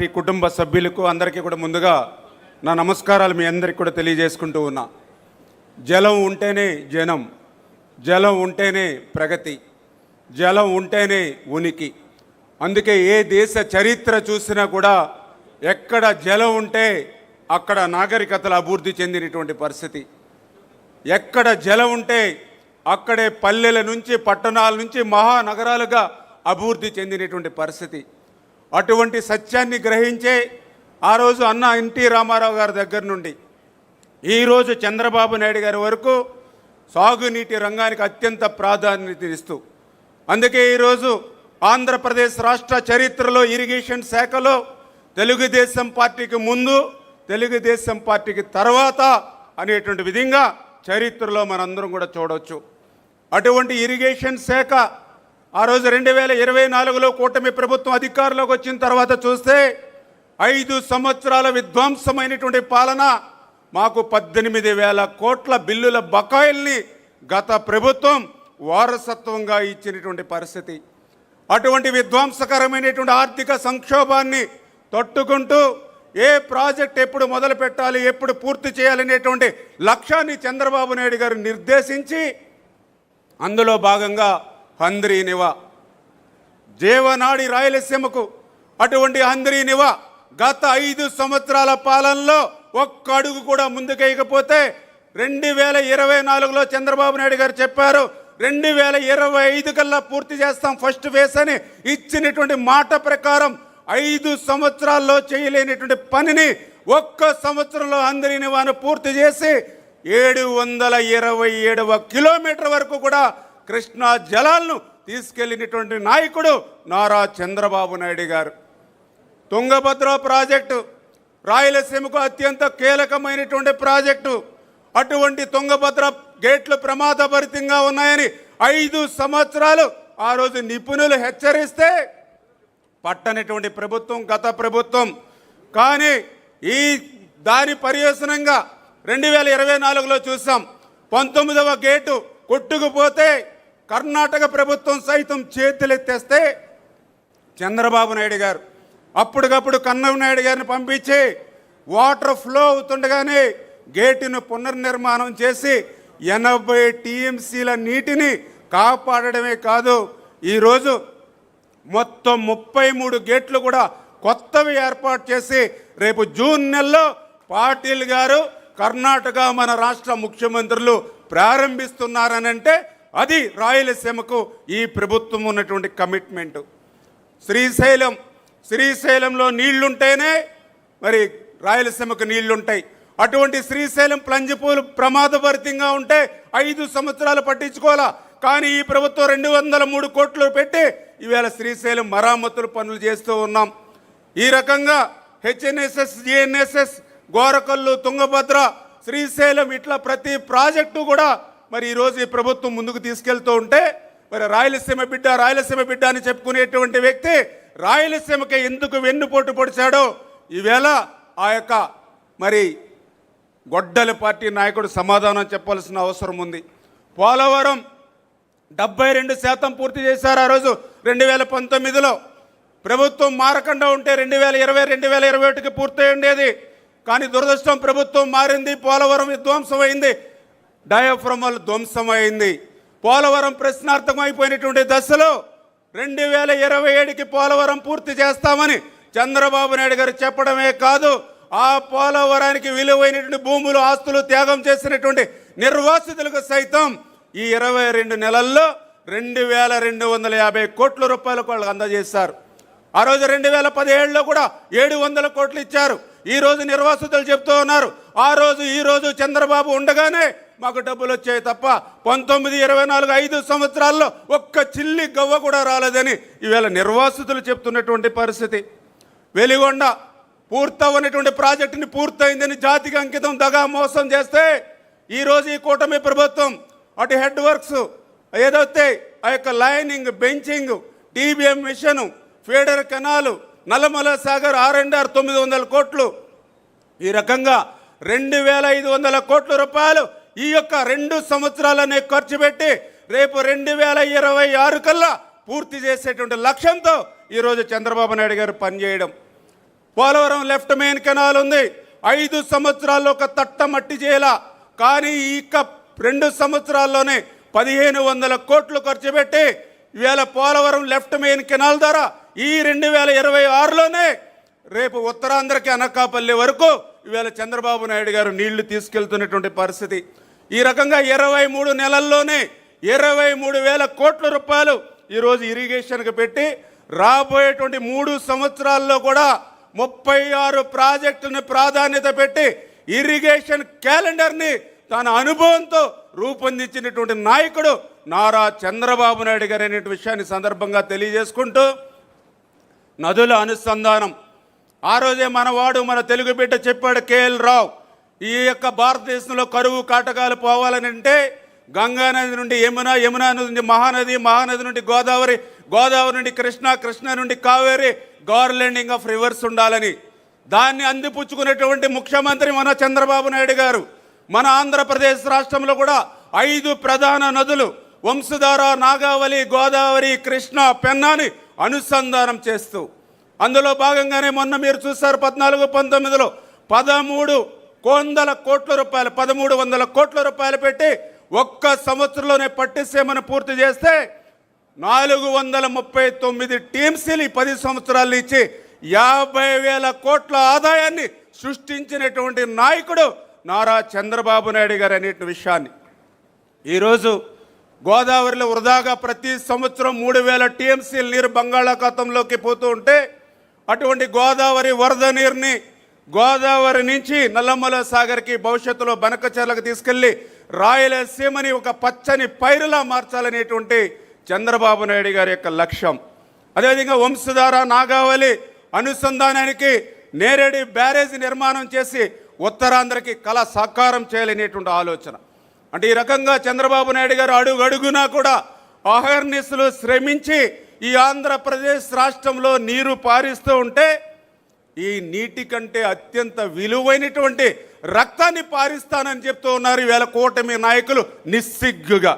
ఈ కుటుంబ సభ్యులకు అందరికీ కూడా ముందుగా నా నమస్కారాలు మీ అందరికీ కూడా తెలియజేసుకుంటూ ఉన్నా. జలం ఉంటేనే జనం, జలం ఉంటేనే ప్రగతి, జలం ఉంటేనే ఉనికి. అందుకే ఏ దేశ చరిత్ర చూసినా కూడా ఎక్కడ జలం ఉంటే అక్కడ నాగరికతలు అభివృద్ధి చెందినటువంటి పరిస్థితి. ఎక్కడ జలం ఉంటే అక్కడే పల్లెల నుంచి పట్టణాల నుంచి మహానగరాలుగా అభివృద్ధి చెందినటువంటి పరిస్థితి. అటువంటి సత్యాన్ని గ్రహించే ఆ రోజు అన్న ఎన్టీ రామారావు గారి దగ్గర నుండి ఈరోజు చంద్రబాబు నాయుడు గారి వరకు సాగునీటి రంగానికి అత్యంత ప్రాధాన్యత ఇస్తూ, అందుకే ఈరోజు ఆంధ్రప్రదేశ్ రాష్ట్ర చరిత్రలో ఇరిగేషన్ శాఖలో తెలుగుదేశం పార్టీకి ముందు, తెలుగుదేశం పార్టీకి తర్వాత అనేటువంటి విధంగా చరిత్రలో మనందరం కూడా చూడవచ్చు. అటువంటి ఇరిగేషన్ శాఖ ఆ రోజు 2024లో కూటమి ప్రభుత్వం అధికారంలోకి వచ్చిన తర్వాత చూస్తే 5 సంవత్సరాల విధ్వంసమైనటువంటి పాలన, మాకు 18,000 కోట్ల బిల్లుల బకాయిల్ని గత ప్రభుత్వం వారసత్వంగా ఇచ్చినటువంటి పరిస్థితి. అటువంటి విధ్వంసకరమైనటువంటి ఆర్థిక సంక్షోభాన్ని తట్టుకుంటూ ఏ ప్రాజెక్ట్ ఎప్పుడు మొదలు పెట్టాలి, ఎప్పుడు పూర్తి చేయాలనేటువంటి లక్ష్యాన్ని చంద్రబాబు నాయుడు గారు నిర్దేశించి అందులో భాగంగా హంద్రీనివా, జీవనాడి రాయలసీమకు అటువంటి హంద్రీనివా గత 5 సంవత్సరాల పాలనలో ఒక్క అడుగు కూడా ముందుకేయకపోతే 2024లో చంద్రబాబు నాయుడు గారు చెప్పారు 2025 కల్లా పూర్తి చేస్తాం ఫస్ట్ ఫేజ్ అని ఇచ్చినటువంటి మాట ప్రకారం 5 సంవత్సరాల్లో చేయలేనటువంటి పనిని ఒక్క సంవత్సరంలో హంద్రీనివాను పూర్తి చేసి 727 కిలోమీటర్ వరకు కూడా కృష్ణా జలాలను తీసుకెళ్లినటువంటి నాయకుడు నారా చంద్రబాబు నాయుడు గారు. తుంగభద్ర ప్రాజెక్టు రాయలసీమకు అత్యంత కీలకమైనటువంటి ప్రాజెక్టు. అటువంటి తుంగభద్ర గేట్లు ప్రమాదభరితంగా ఉన్నాయని 5 సంవత్సరాలు ఆ రోజు నిపుణులు హెచ్చరిస్తే పట్టనటువంటి ప్రభుత్వం గత ప్రభుత్వం. కానీ ఈ దాని పర్యవసనంగా 2024లో చూసాం 19వ గేటు కొట్టుకుపోతే కర్ణాటక ప్రభుత్వం సైతం చేతులెత్తేస్తే చంద్రబాబు నాయుడు గారు అప్పటికప్పుడు కన్నమనాయుడు గారిని పంపించి వాటర్ ఫ్లో అవుతుండగానే గేటును పునర్నిర్మాణం చేసి 80 టీఎంసీల నీటిని కాపాడడమే కాదు, ఈరోజు మొత్తం 33 గేట్లు కూడా కొత్తవి ఏర్పాటు చేసి రేపు జూన్ నెలలో పాటిల్ గారు కర్ణాటక మన రాష్ట్ర ముఖ్యమంత్రులు ప్రారంభిస్తున్నారనంటే అది రాయలసీమకు ఈ ప్రభుత్వం ఉన్నటువంటి కమిట్మెంటు. శ్రీశైలంలో నీళ్లుంటేనే మరి రాయలసీమకు నీళ్లుంటాయి. అటువంటి శ్రీశైలం ప్లంజిపూలు ప్రమాదభరితంగా ఉంటే 5 సంవత్సరాలు పట్టించుకోవాలా. కానీ ఈ ప్రభుత్వం 203 కోట్లు పెట్టి ఈవేళ శ్రీశైలం మరామతులు పనులు చేస్తూ ఉన్నాం. ఈ రకంగా హెచ్ఎన్ఎస్ఎస్, జిఎన్ఎస్ఎస్, గోరకల్లు, తుంగభద్ర, శ్రీశైలం ఇట్లా ప్రతి ప్రాజెక్టు కూడా మరి ఈరోజు ఈ ప్రభుత్వం ముందుకు తీసుకెళ్తూ ఉంటే మరి రాయలసీమ బిడ్డ అని చెప్పుకునేటువంటి వ్యక్తి రాయలసీమకి ఎందుకు వెన్నుపోటు పొడిచాడో ఈవేళ ఆ యొక్క మరి గొడ్డలి పార్టీ నాయకుడు సమాధానం చెప్పాల్సిన అవసరం ఉంది. పోలవరం 72% పూర్తి చేశారు ఆ రోజు 2019లో. ప్రభుత్వం మారకుండా ఉంటే 2020, 2021కి పూర్తి ఉండేది. కానీ దురదృష్టం ప్రభుత్వం మారింది, పోలవరం విధ్వంసమైంది, డయాఫ్రమల్ ధ్వంసమైంది. పోలవరం ప్రశ్నార్థకం అయిపోయినటువంటి దశలో 2027కి పోలవరం పూర్తి చేస్తామని చంద్రబాబు నాయుడు గారు చెప్పడమే కాదు, ఆ పోలవరానికి విలువైనటువంటి భూములు, ఆస్తులు త్యాగం చేసినటువంటి నిర్వాసితులకు సైతం ఈ 22 నెలల్లో 2,250 కోట్ల రూపాయలకు వాళ్ళకి అందజేశారు. ఆ రోజు 2017లో కూడా 700 కోట్లు ఇచ్చారు. ఈ రోజు నిర్వాసితులు చెప్తూ ఉన్నారు ఆ రోజు ఈ రోజు చంద్రబాబు ఉండగానే మాకు డబ్బులు వచ్చాయి తప్ప 19, 24, 5 సంవత్సరాల్లో ఒక్క చిల్లి గవ్వ కూడా రాలేదని ఈవేళ నిర్వాసితులు చెప్తున్నటువంటి పరిస్థితి. వెలిగొండ పూర్తవనటువంటి ప్రాజెక్టుని పూర్తయిందని జాతికి అంకితం దగా మోసం చేస్తే ఈరోజు ఈ కూటమి ప్రభుత్వం అటు హెడ్ వర్క్స్ ఏదైతే ఆ యొక్క lining, benching, TBM machine, feeder canal, Nallamala Sagar R&R 900 కోట్లు, ఈ రకంగా 2,500 కోట్ల రూపాయలు ఈ యొక్క 2 సంవత్సరాలనే ఖర్చు పెట్టి రేపు 2026 కల్లా పూర్తి చేసేటువంటి లక్ష్యంతో ఈరోజు చంద్రబాబు నాయుడు గారు పనిచేయడం. పోలవరం లెఫ్ట్ మెయిన్ కెనాల్ ఉంది, 5 సంవత్సరాల్లో ఒక తట్ట మట్టి చేయాల. కానీ ఇక 2 సంవత్సరాల్లోనే 1500 కోట్లు ఖర్చు పెట్టి ఇవాళ పోలవరం లెఫ్ట్ మెయిన్ కెనాల్ ద్వారా ఈ 2026లోనే రేపు ఉత్తరాంధ్రకి అనకాపల్లి వరకు ఇవాళ చంద్రబాబు నాయుడు గారు నీళ్లు తీసుకెళ్తున్నటువంటి పరిస్థితి. ఈ రకంగా 23 నెలల్లోనే 23,000 కోట్ల రూపాయలు ఈరోజు ఇరిగేషన్కి పెట్టి రాబోయేటువంటి 3 సంవత్సరాల్లో కూడా 36 ప్రాజెక్టులను ప్రాధాన్యత పెట్టి ఇరిగేషన్ క్యాలెండర్ని తన అనుభవంతో రూపొందించినటువంటి నాయకుడు నారా చంద్రబాబు నాయుడు గారు అనే విషయాన్ని సందర్భంగా తెలియజేసుకుంటూ, నదుల అనుసంధానం ఆ రోజే మనవాడు మన తెలుగు బిడ్డ చెప్పాడు కేఎల్ రావు, ఈ యొక్క భారతదేశంలో కరువు కాటకాలు పోవాలని అంటే గంగా నది నుండి యమున, యమునా నది నుండి మహానది, మహానది నుండి గోదావరి, గోదావరి నుండి కృష్ణ, కృష్ణ నుండి కావేరి, గార్లెండింగ్ ఆఫ్ రివర్స్ ఉండాలని దాన్ని అందిపుచ్చుకునేటువంటి ముఖ్యమంత్రి మన చంద్రబాబు నాయుడు గారు. మన ఆంధ్రప్రదేశ్ రాష్ట్రంలో కూడా 5 ప్రధాన నదులు వంశధార, నాగావళి, గోదావరి, కృష్ణ, పెన్నాని అనుసంధానం చేస్తూ అందులో భాగంగానే మొన్న మీరు చూశారు 14-19లో 1300 కోట్ల రూపాయలు పెట్టి ఒక్క సంవత్సరంలోనే పట్టిసీమను పూర్తి చేస్తే 439 టీమ్స్లు ఈ 10 సంవత్సరాలు ఇచ్చి 50,000 కోట్ల ఆదాయాన్ని సృష్టించినటువంటి నాయకుడు నారా చంద్రబాబు నాయుడు గారు అనే విషయాన్ని ఈరోజు గోదావరిలో వృధాగా ప్రతి సంవత్సరం 3,000 టీఎంసీల నీరు బంగాళాఖాతంలోకి పోతూ ఉంటే అటువంటి గోదావరి వరద నీరుని గోదావరి నుంచి నల్లమల సాగర్కి భవిష్యత్తులో బనకచెర్లకు తీసుకెళ్లి రాయలసీమని ఒక పచ్చని పైరులా మార్చాలనేటువంటి చంద్రబాబు నాయుడు గారి యొక్క లక్ష్యం. అదేవిధంగా వంశధార, నాగావళి అనుసంధానానికి నేరేడి బ్యారేజ్ నిర్మాణం చేసి ఉత్తరాంధ్రకి కళ సాకారం చేయాలనేటువంటి ఆలోచన. అంటే ఈ రకంగా చంద్రబాబు నాయుడు గారు అడుగడుగునా కూడా అహర్నిశలు శ్రమించి ఈ ఆంధ్రప్రదేశ్ రాష్ట్రంలో నీరు పారిస్తూ ఉంటే ఈ నీటి కంటే అత్యంత విలువైనటువంటి రక్తాన్ని పారిస్తానని చెప్తూ ఉన్నారు ఈవేళ కూటమి నాయకులు నిస్సిగ్గుగా.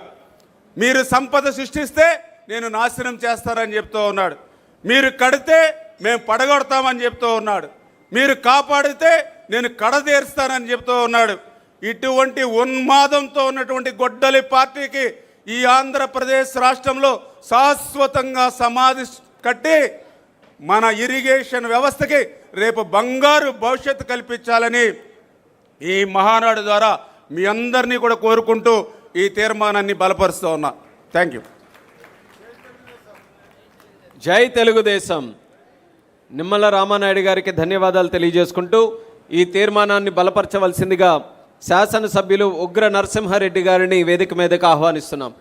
మీరు సంపద సృష్టిస్తే నేను నాశనం చేస్తానని చెప్తూ ఉన్నాడు. మీరు కడితే మేము పడగొడతామని చెప్తూ ఉన్నాడు. మీరు కాపాడితే నేను కడదేరుస్తానని చెప్తూ ఉన్నాడు. ఇటువంటి ఉన్మాదంతో ఉన్నటువంటి గొడ్డలి పార్టీకి ఈ ఆంధ్రప్రదేశ్ రాష్ట్రంలో శాశ్వతంగా సమాధి కట్టి మన ఇరిగేషన్ వ్యవస్థకి రేపు బంగారు భవిష్యత్తు కల్పించాలని ఈ మహానాడు ద్వారా మీ అందరినీ కూడా కోరుకుంటూ ఈ తీర్మానాన్ని బలపరుస్తూ ఉన్నా. Thank you. జై తెలుగుదేశం. నిమ్మల రామానాయుడు గారికి ధన్యవాదాలు తెలియజేసుకుంటూ ఈ తీర్మానాన్ని బలపరచవలసిందిగా శాసనసభ్యులు ఉగ్ర నరసింహారెడ్డి గారిని వేదిక మీదకు ఆహ్వానిస్తున్నాం.